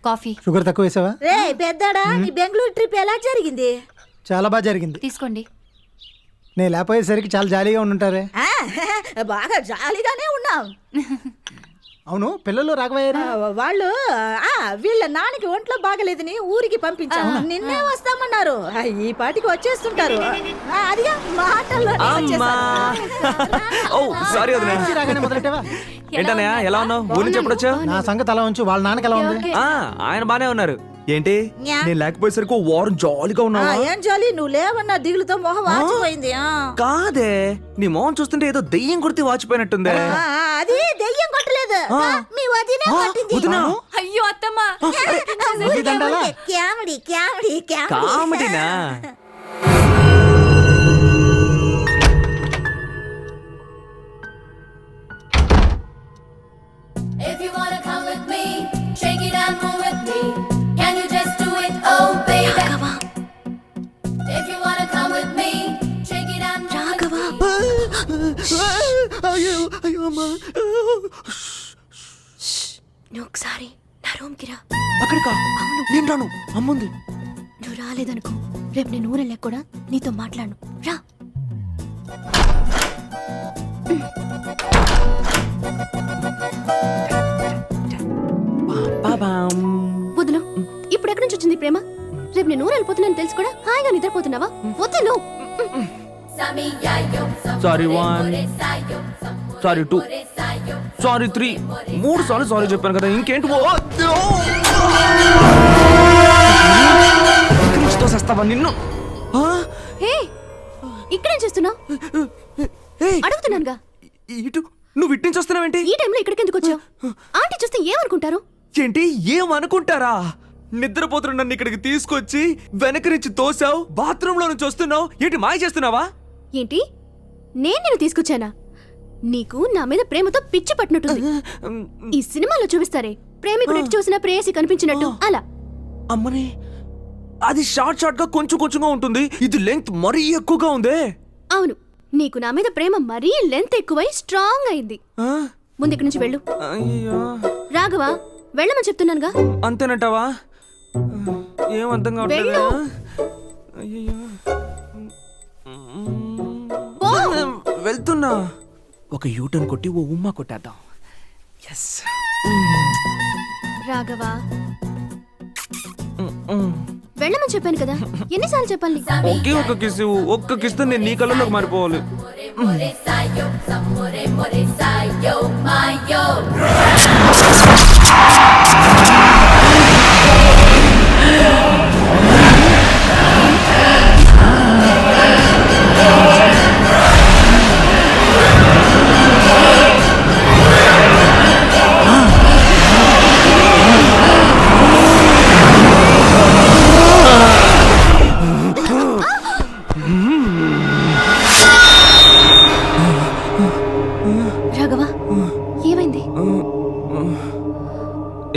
Coffee. Sugar తక్కువ వేసావా? రే పెద్దాడా, నీ బెంగళూరు ట్రిప్ ఎలా జరిగింది? చాలా బాగా జరిగింది. తీసుకోండి. నేను లేకపోయేసరికి చాలా జాలీగా ఉండుంటారే. బాగా జాలీగానే ఉన్నాం. అవును, పిల్లలు రాఘవయ్యారు. వాళ్ళు వీళ్ళ నాన్నకి ఒంట్లో బాగలేదని ఊరికి పంపించాము. నిన్నే వస్తామన్నారు. ఈ పాటికి వచ్చేస్తుంటారు. అదిగా మాటల్లో రాగానే మొదలెట్టావా? ఏంటన్నయ్య ఎలా ఉన్నావు? ఊరి నుంచి ఎప్పుడు వచ్చావు? నా సంగతి అలా ఉంచు. వాళ్ళ నాన్నకి ఎలా ఉంది? ఆయన బానే ఉన్నారు. ఏంటి నేను లేకపోయేసరికి వారం జాలీగా ఉన్నా? ఏం జాలి, నువ్వు లేవన్నా దిగులుతో మొహం వాచిపోయింది. కాదే, నీ మొహం చూస్తుంటే ఏదో దెయ్యం కొడితే వాచిపోయినట్టుందే. అది దెయ్యం కొట్టలేదు, మీ వదినే కొట్టింది. అయ్యో అత్తమ్మా, కామెడీ కామెడీ కామెడీనా? If you wanna come with me, shake it and move with me. Can you just do it, oh baby? If you wanna come with me, shake it and move with me. అయ్యో అమ్మా, నువ్వు ఒకసారి నా రూమ్కి రా. అక్కడికా? నేను రాను, అమ్ముంది. నువ్వు రాలేదనుకో, రేపు నేను ఊరెళ్ళాక కూడా నీతో మాట్లాడను. రా. వదులు. ఇప్పుడు ఎక్కడి నుంచి వచ్చింది ప్రేమ? రేపు నేను ఊరు వెళ్ళిపోతున్నాను తెలుసు కూడా హాయిగా నిద్రపోతున్నావా? వదులు. సారీ 1, సారీ 2, సారీ 3, 3 సార్లు సారీ చెప్పాను కదా, ఇంకేంటి? తోసేస్తావా నిన్ను? హే, ఇక్కడేం చేస్తున్నావు? అడుగుతున్నానుగా. ఇటు నువ్వు ఇటు నుంచి వస్తున్నావేంటి? ఈ టైంలో ఇక్కడికి ఎందుకు వచ్చావు? ఆంటీ చూస్తే ఏమనుకుంటారు? ఏంటి ఏమనుకుంటారా? నిద్రపోతున్న నన్ను ఇక్కడికి తీసుకొచ్చి వెనక నుంచి తోసావు, బాత్రూమ్ లో నుంచి వస్తున్నావు. ఏంటి మాయ చేస్తున్నావా? ఏంటి, నేను నిన్ను తీసుకొచ్చానా? నీకు నా మీద ప్రేమతో పిచ్చి పట్టినట్టుంది. ఈ సినిమాలో చూపిస్తారే, ప్రేమికుడు ఎటు చూసినా ప్రేయసి కనిపించినట్టు, అలా. అమ్మని, అది షార్ట్ గా కొంచెం కొంచెంగా ఉంటుంది. ఇది లెంగ్త్ మరీ ఎక్కువగా ఉందే. అవును, నీకు నా మీద ప్రేమ మరీ లెంత్ ఎక్కువై స్ట్రాంగ్ అయింది. ముందు ఇక్కడి నుంచి వెళ్ళు. రాఘవా, వెళ్ళమని చెప్తున్నానుగా. అంతేనంటావా? ఏం అర్థం కావట్లేదు. వెళ్తున్నా. ఒక యూటర్న్ కొట్టి ఓ ఉమ్మా కొట్టేద్దాం. ఎస్ రాఘవా, వెళ్ళమని చెప్పాను కదా, ఎన్నిసార్లు చెప్పాలి? ఒకే ఒక్క కిస్ నేను నీ కళ్ళలోకి మారిపోవాలి.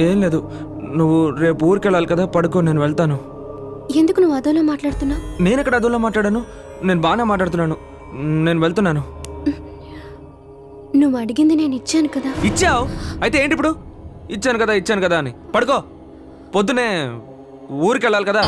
ఏం లేదు, నువ్వు రేపు ఊరికి వెళ్ళాలి కదా, పడుకో, నేను వెళ్తాను. ఎందుకు నువ్వు అదోలా మాట్లాడుతున్నావు? నేను ఎక్కడ అదోలా మాట్లాడాను? నేను బాగానే మాట్లాడుతున్నాను. నేను వెళ్తున్నాను. నువ్వు అడిగింది నేను ఇచ్చాను కదా. ఇచ్చావు? అయితే ఏంటి ఇప్పుడు? ఇచ్చాను కదా అని పడుకో. పొద్దునే ఊరికి వెళ్ళాలి కదా.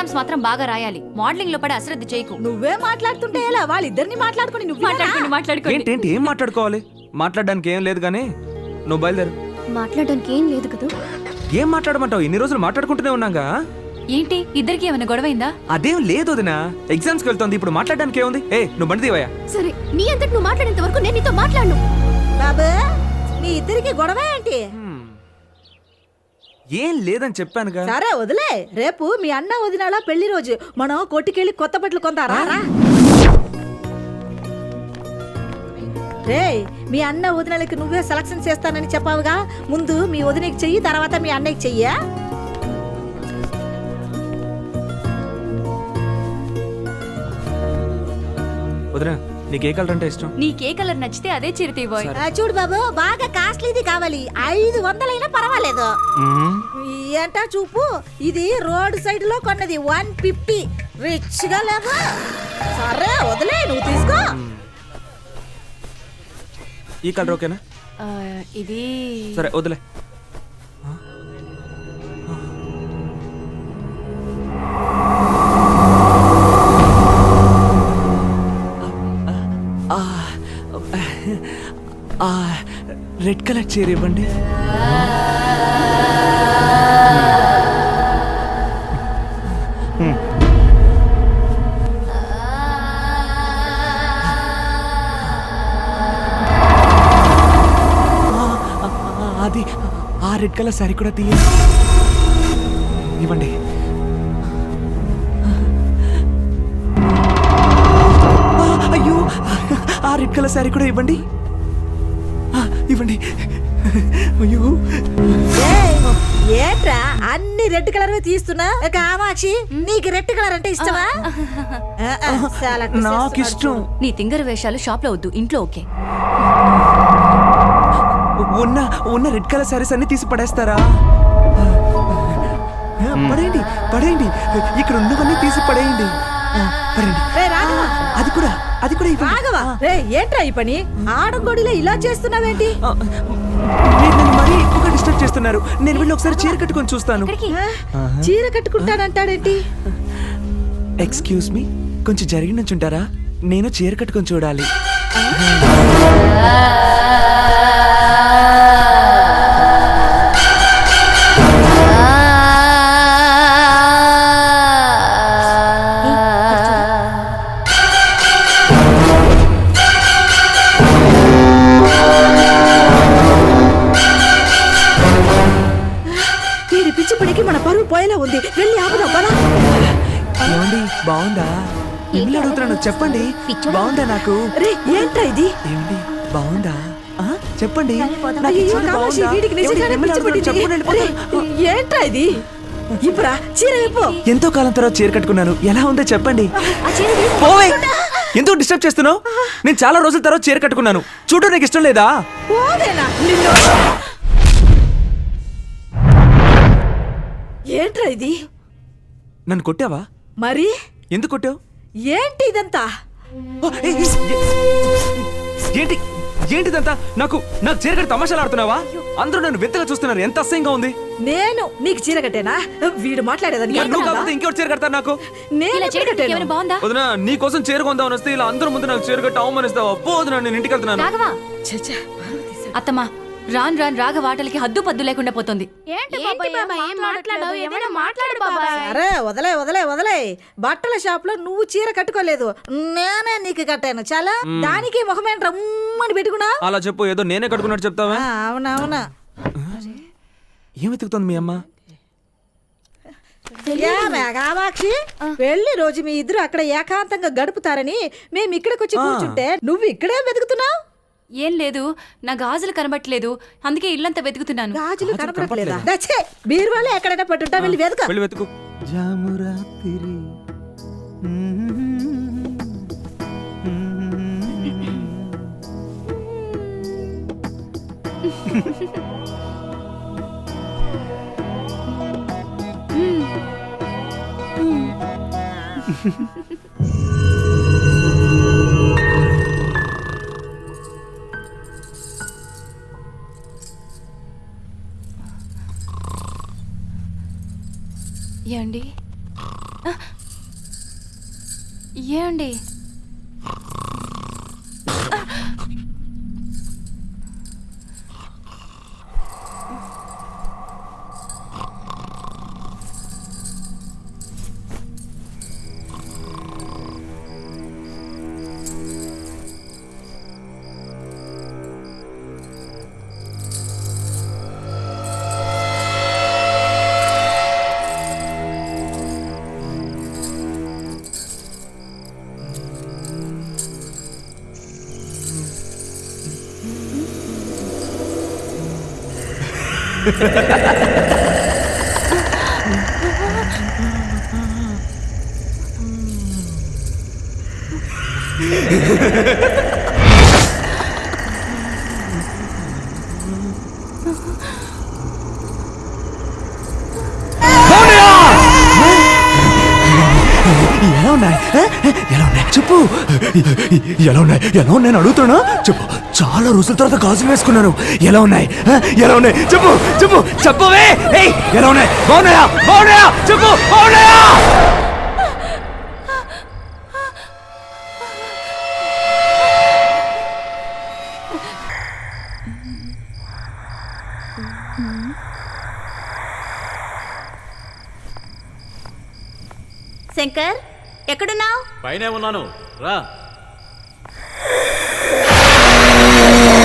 ఎగ్జామ్స్ మాత్రం బాగా రాయాలి. మోడలింగ్ లో పడి అశ్రద్ధ చేయకు. నువ్వే మాట్లాడుతుంటే ఎలా వాళ్ళిద్దరిని మాట్లాడుకుని నువ్వు మాట్లాడుకోండి. ఏంటేంటి ఏం మాట్లాడుకోవాలి? మాట్లాడడానికి ఏం లేదు కానీ నువ్వు బయలుదేరు. మాట్లాడడానికి ఏం లేదు కదా. ఏం మాట్లాడమంటావు? ఇన్ని రోజులు మాట్లాడుకుంటూనే ఉన్నాగా. ఏంటి ఇద్దరికి ఏమైనా గొడవైందా? అదేం లేదు వదినా, ఎగ్జామ్స్కి వెళ్తుంది, ఇప్పుడు మాట్లాడడానికి ఏముంది? నువ్వు బండి తీవయ్యా. సరే, నీ అంతటి నువ్వు మాట్లాడేంత వరకు నేను నీతో మాట్లాడను. బాబు మీ ఇద్దరికి గొడవ ఏంటి? ఏం లేదని చెప్పానుగా. సరే వదిలే, రేపు మీ అన్న వదినాల పెళ్లి రోజు మనం కొట్టుకెళ్ళి కొత్త బట్టలు కొంటారా? రే మీ అన్న వదినలకి నువ్వే సెలక్షన్ చేస్తానని చెప్పావుగా, ముందు మీ వదినకి చెయ్యి, తర్వాత మీ అన్నకి చెయ్యా. వదినా నీకు ఏ కలర్ అంటే ఇష్టం? నీకే కలర్ నచ్చితే అదే చీర తీయబోయ్. చూడు బాబు, బాగా కాస్ట్లీది కావాలి, 500 పర్వాలేదు. ఏంటా చూపు, ఇది రోడ్ సైడ్ లో కొన్నది, 150. రిచ్ గా లేవా? సరే వదిలే, నువ్వు తీసుకో. ఈ కలర్ ఓకేనా? ఇది సరే వదిలే. రెడ్ కలర్ చీర ఇవ్వండి. అది ఆ రెడ్ కలర్ సారీ కూడా తీయండి. ఇవ్వండి. అయ్యో, ఆ రెడ్ కలర్ సారీ కూడా ఇవ్వండి. ఇవ్వండి. అయ్యో ఏంట్రా అన్ని రెడ్ కలర్ తీస్తున్నా? కామాక్షి, నీకు రెడ్ కలర్ అంటే ఇష్టమా? నాకు ఇష్టం. నీ తింగర వేషాలు షాప్ లో వద్దు, ఇంట్లో ఓకే. ఉన్న రెడ్ కలర్ సారీస్ అన్ని తీసి పడేస్తారా? పడేయండి పడేయండి, ఇక్కడ ఉన్నవన్నీ తీసి పడేయండి. పడండి. అది కూడా రాఘవా, రే ఏంట్రా ఈ పని? ఆడగోడిలో ఇలా చేస్తున్నావేంటి? మీరు నన్ను మరీ ఎక్కువగా డిస్టర్బ్ చేస్తున్నారు. నేను వెళ్ళి ఒకసారి చీర కట్టుకొని చూస్తాను. చీర కట్టుకుంటానంటాడేంటి? ఎక్స్క్యూజ్ మీ, కొంచెం జరిగి నుంచుంటారా? నేను చీర కట్టుకొని చూడాలి. మన పరువు పోయేలా ఉంది, వెళ్ళి ఆపుదా. ఏమండి బాగుందా? మిమ్మల్ని అడుగుతున్నాను, చెప్పండి. బాగుందా? నాకు ఏంట్రా ఇది? ఏమండి బాగుందా? చెప్పండి. ఏంట్రా ఇది? ఇప్పుడా చీర ఇప్పు. ఎంతో కాలం తర్వాత చీర కట్టుకున్నాను, ఎలా ఉందో చెప్పండి. పోవే, ఎందుకు డిస్టర్బ్ చేస్తున్నావు? నేను చాలా రోజుల తర్వాత చీర కట్టుకున్నాను, చూడడం నీకు ఇష్టం లేదా? ఏంట్రా ఇది? నన్ను కొట్టావా? మరి ఎందుకు కొట్టావు? ఏంటి ఇదంతా? ఏంటి ఏంటిదంతా? నాకు చీర కట్టి తమాషాలు ఆడుతున్నావా? అందరూ నన్ను వింతగా చూస్తున్నారు, ఎంత అసహ్యంగా ఉంది. నేను నీకు చీర కట్టేనా? వీడు మాట్లాడేదాన్ని నువ్వు కాకపోతే ఇంకెవరు చీర కడతారు నాకు? నేను చీర కట్టాను. బాగుందా? వదినా, నీ కోసం చీర కొందామని వస్తే ఇలా అందరూ ముందు నాకు చీర కట్టి అవమానిస్తావా? పోదునా, నేను ఇంటికి వెళ్తున్నాను. రాఘవా, అత్తమ్మా రాన్ రాఘవ ఆటలకి హద్దు పద్దు లేకుండా పోతుంది. అరే వదలే వదలే వదలే, బట్టల షాప్ లో నువ్వు చీర కట్టుకోలేదు, నేనే నీకు కట్టాను. చాలా దానికి ముఖమేంటి రమ్మని పెట్టుకున్నా? అలా చెప్పు, ఏదో నేనే కట్టుకున్నట్టు చెప్తావా? అవునవునా. ఏం వెతుకుతుంది మీ అమ్మ? కామాక్షి, పెళ్లి రోజు మీ ఇద్దరు అక్కడ ఏకాంతంగా గడుపుతారని మేము ఇక్కడికి వచ్చి కూర్చుంటే నువ్వు ఇక్కడే వెతుకుతున్నావు. ఏం లేదు, నా గాజులు కనబట్టలేదు, అందుకే ఇల్లంతా వెతుకుతున్నాను. గాజులు కనపడలేదా? బీరువాలో ఎక్కడైనా పట్టుంటా, వెళ్ళి వెతుకు. వెళ్ళి వెతుకు. జామురాతిరి ఏండి ఏమండి ఎలా ఉన్నాయి ఎలా ఉన్నాయి చెప్పు ఎలా ఉన్నాయి ఎలా ఉన్నాయి అడుగుతున్నా చెప్పు చాలా రోజుల తర్వాత గాజులు వేసుకున్నాను ఎలా ఉన్నాయి ఎలా ఉన్నాయి చెప్పు చెప్పు చెప్పవే ఎలా ఉన్నాయి బాగున్నాయా బాగున్నాయా చెప్పు బాగున్నాయా శంకర్ ఎక్కడున్నావు? పైనే ఉన్నాను రా.